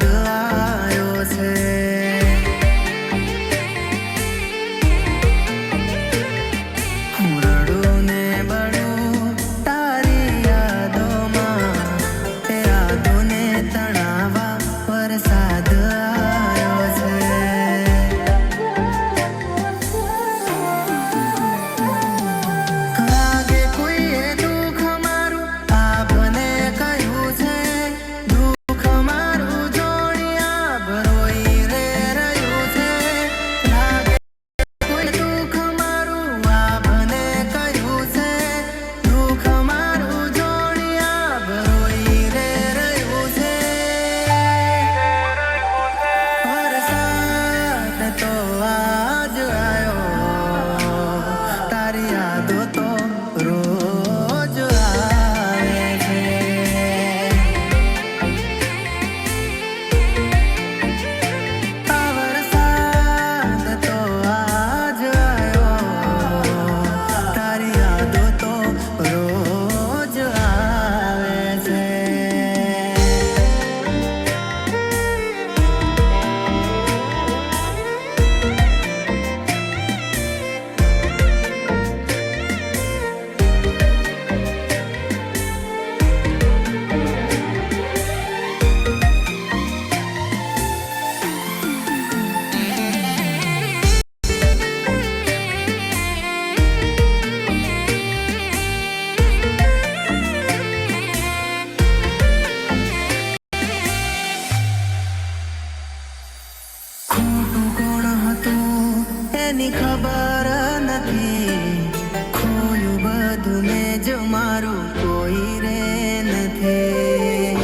આવ્યો છે. હું રડું ને બળું તારી યાદોમાં, તે યાદોને તણાવા વરસાદ આવ્યો છે. લાગે કોઈએ દુઃખ મારું આપને કહ્યું છે, દુઃખ મારું જોડી આપ રોઈ રે રહ્યું છે. લાગે કોઈ દુઃખ મારું આપને કહ્યું છે, દુઃખ મારું જોડી આપ રોઈ રે રહ્યું છે. વરસાદ તો આજ આવ્યો, તારી યાદો તો રોજ આવે છે. આ વરસાદ તો આજ આવ્યો, તારી યાદો તો રોજ આવે છે. ખોટું કોણ હતું એની ખબર નથી, ખોયું બધું મેં જો મારું કોઈ રે નથી.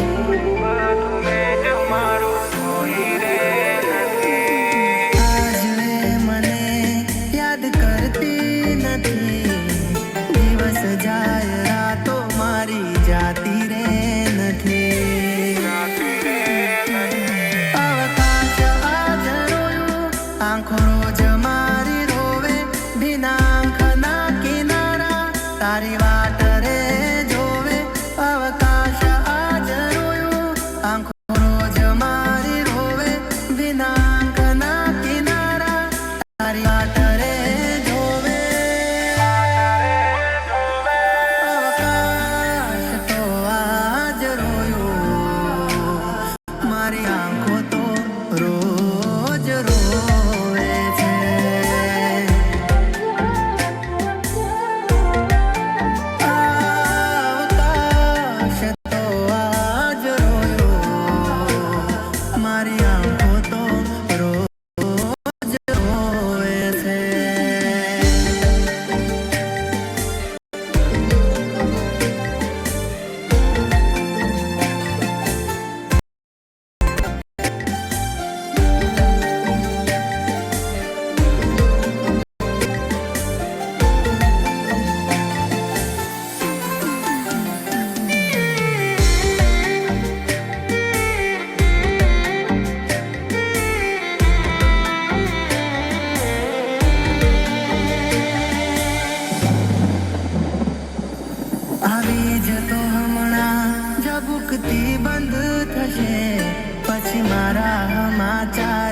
આજ એ મને યાદ કરતી નથી, દિવસ જાય રાતો મારી જાતી રે નથી. અવકાશ આજ રોયું, આંખો રોજ મારી રોવે, ભીના આંખના કિનારા તારી વાટ રે જોવે. અવકાશ આજ રોયું, આંખો રોજ મારી રોવે, ભીના આંખના કિનારા તારી વાટ રે જોવે. અવકાશ તો આજ રોયું, મારી આંખો તો રોજ રોવે છે. અવકાશ તો આજ રોયું, મારી આંખો તો રોજ રોવે છે. આવી જતો હમણાં ઝબૂકતી બંધ થશે, પછી મારા સમાચાર